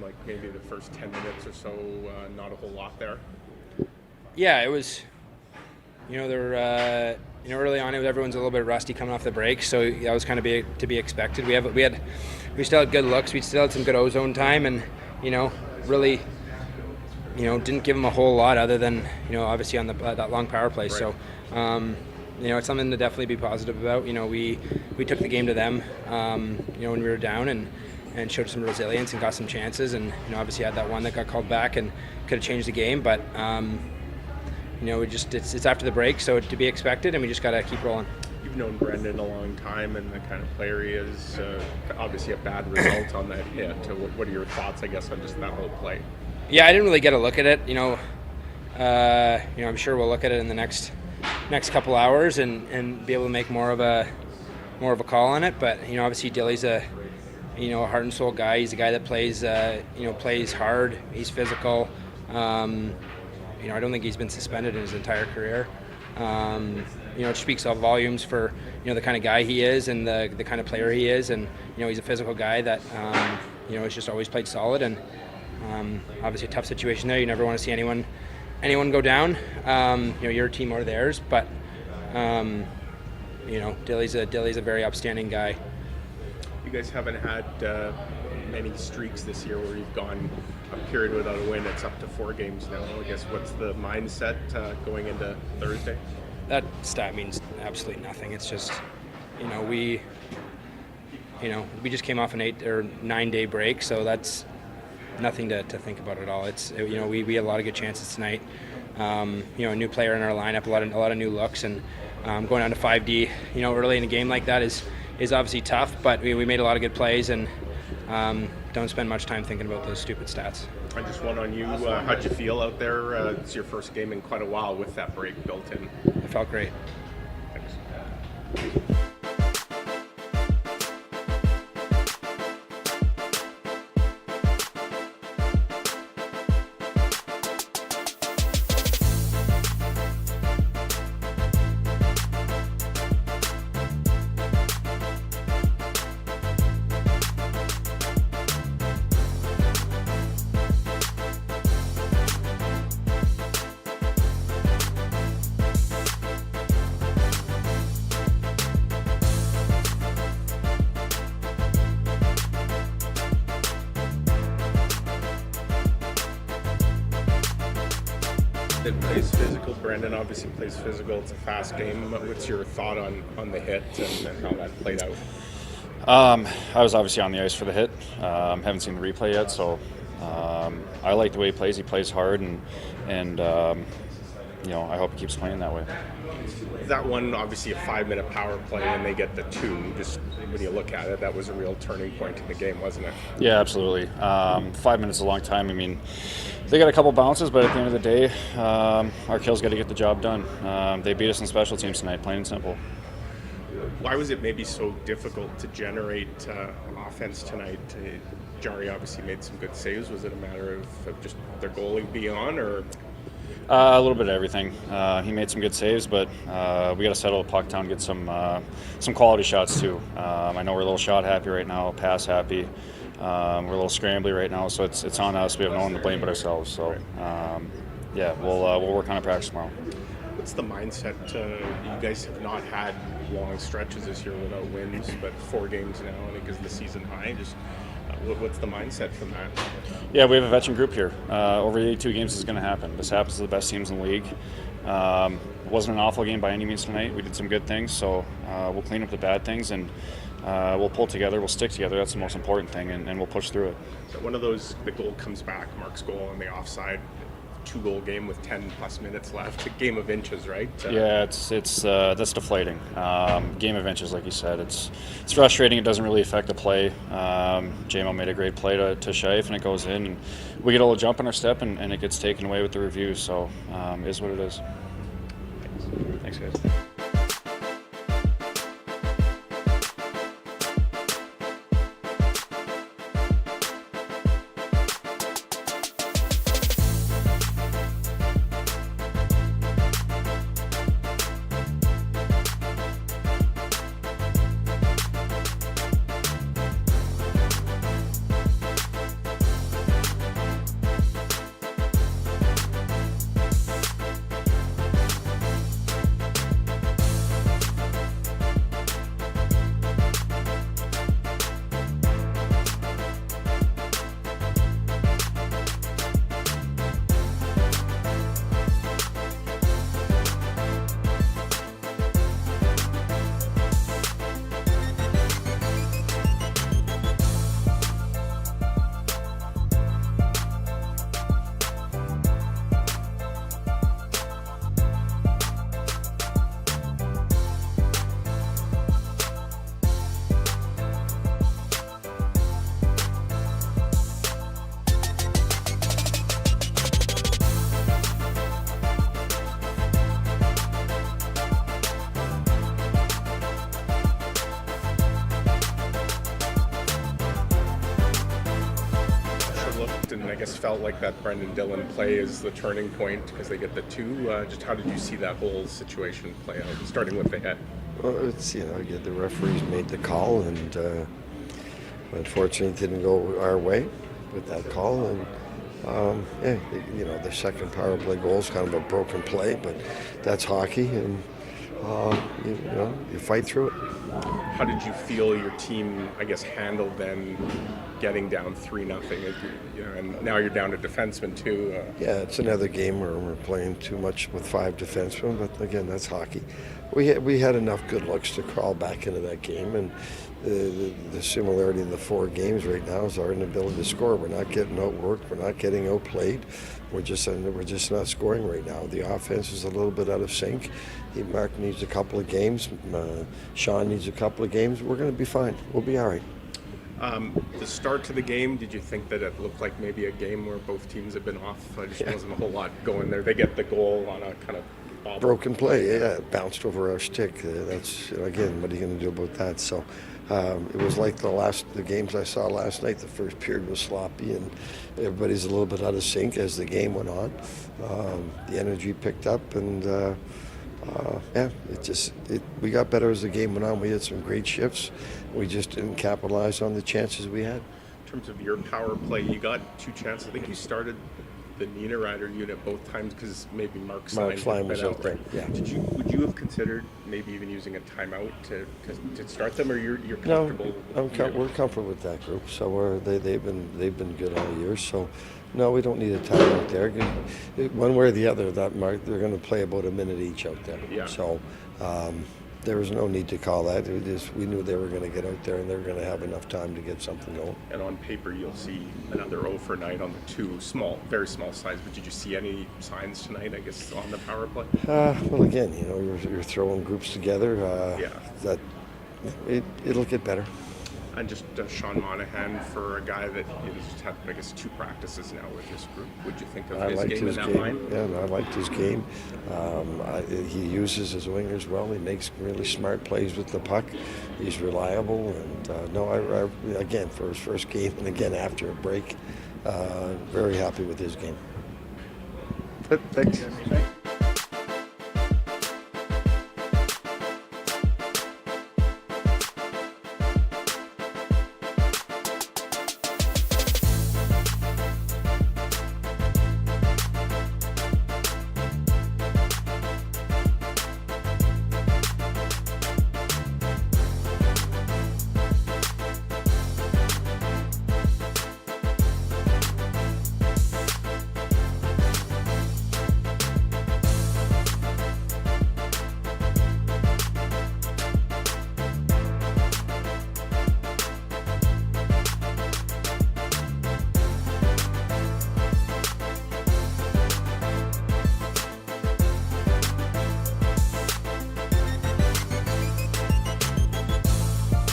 seemed like maybe the first 10 minutes or so, not a whole lot there. Yeah, it was. They're early on, everyone's a little bit rusty coming off the break, so that was kind of to be expected. We still had good looks. We still had some good ozone time, and really, didn't give them a whole lot other than obviously on that long power play. Right. So. It's something to definitely be positive about. We took the game to them, when we were down and showed some resilience and got some chances, and obviously had that one that got called back and could have changed the game. But it's after the break, so to be expected, and we just got to keep rolling. You've known Brendan a long time, and the kind of player he is. Obviously, a bad result on that hit. What are your thoughts, I guess, on just that whole play? Yeah, I didn't really get a look at it. I'm sure we'll look at it in the next couple hours and be able to make more of a call on it. But obviously Dilly's a heart and soul guy. He's a guy that plays hard. He's physical. I don't think he's been suspended in his entire career. It speaks of volumes for the kind of guy he is and the kind of player he is, and he's a physical guy that has just always played solid, and obviously a tough situation there. You never want to see anyone go down, your team or theirs, but Dilly's a very upstanding guy. You guys haven't had many streaks this year where you've gone a period without a win. It's up to 4 games now. I guess what's the mindset going into Thursday? That stat means absolutely nothing. It's just we just came off an 8 or 9 day break, so that's nothing to think about at all. It's we had a lot of good chances tonight. A new player in our lineup, a lot of new looks, and going down to 5D, early in a game like that is obviously tough. But we made a lot of good plays, and don't spend much time thinking about those stupid stats. I just one on you. How'd you feel out there? It's your first game in quite a while with that break built in. It felt great. Thanks. It plays physical. Brendan obviously plays physical. It's a fast game. What's your thought on the hit and how that played out? I was obviously on the ice for the hit. Haven't seen the replay yet, so I like the way he plays. He plays hard, and I hope he keeps playing that way. That one, obviously a 5-minute power play, and they get the 2. Just when you look at it, that was a real turning point in the game, wasn't it? Yeah, absolutely. 5 minutes is a long time. I mean, they got a couple bounces, but at the end of the day, our kills got to get the job done. They beat us in special teams tonight, plain and simple. Why was it maybe so difficult to generate offense tonight? Jari obviously made some good saves. Was it a matter of just their goalie being on, or? A little bit of everything. He made some good saves, but we got to settle the puck down, get some quality shots too. I know we're a little shot happy right now, pass happy. We're a little scrambly right now, so it's on us. We have no one to blame but ourselves. So we'll work on it practice tomorrow. What's the mindset? You guys have not had long stretches this year without wins, but 4 games now, I think, is the season high. Just what's the mindset from that? Yeah, we have a veteran group here. Over 82 games, this is going to happen. This happens to the best teams in the league. It wasn't an awful game by any means tonight. We did some good things, so we'll clean up the bad things, and we'll pull together, we'll stick together. That's the most important thing, and we'll push through it. So one of those, the goal comes back, Mark's goal on the offside, 2-goal game with 10+ minutes left. A game of inches, right? Yeah, it's that's deflating. Game of inches, like you said. It's frustrating. It doesn't really affect the play. JMO made a great play to Shaif, and it goes in, and we get a little jump in our step, and it gets taken away with the review. So it is what it is. Thanks guys. And I guess felt like that Brendan Dillon play is the turning point because they get the 2. Just how did you see that whole situation play out, starting with the head? Well, it's, again, the referees made the call, and unfortunately it didn't go our way with that call. And the second power play goal is kind of a broken play, but that's hockey, and you fight through it. How did you feel your team, I guess, handled then getting down 3-0? And now you're down to defensemen too. Yeah, it's another game where we're playing too much with 5 defensemen, but again, that's hockey. We had enough good looks to crawl back into that game, and the similarity in the 4 games right now is our inability to score. We're not getting outworked. We're not getting outplayed. We're just not scoring right now. The offense is a little bit out of sync. Mark needs a couple of games. Sean needs a couple of games. We're going to be fine. We'll be all right. The start to the game, did you think that it looked like maybe a game where both teams have been off? Just wasn't a whole lot going there. They get the goal on a kind of broken play. Yeah, it bounced over our stick. That's, again, what are you going to do about that? So it was like the games I saw last night. The first period was sloppy, and everybody's a little bit out of sync as the game went on. The energy picked up, and we got better as the game went on. We had some great shifts. We just didn't capitalize on the chances we had. In terms of your power play, you got 2 chances. I think you started the Nina Rider unit both times because maybe Mark Slein was out there. Yeah. Would you have considered maybe even using a timeout to start them, or you're comfortable? No, we're comfortable with that group. So they've been good all year. So no, we don't need a timeout there. One way or the other, that Mark, they're going to play about a minute each out there. Yeah. So there was no need to call that. We knew they were going to get out there, and they were going to have enough time to get something going. And on paper, you'll see another 0 for night on the 2 very small sides. But did you see any signs tonight, I guess, on the power play? Well, again, you're throwing groups together. That it'll get better. And just Sean Monahan, for a guy that just had, I guess, 2 practices now with this group. Would you think of his game in that line? Yeah, I liked his game. He uses his wingers well. He makes really smart plays with the puck. He's reliable. And again, for his first game, and again after a break, very happy with his game. Thanks.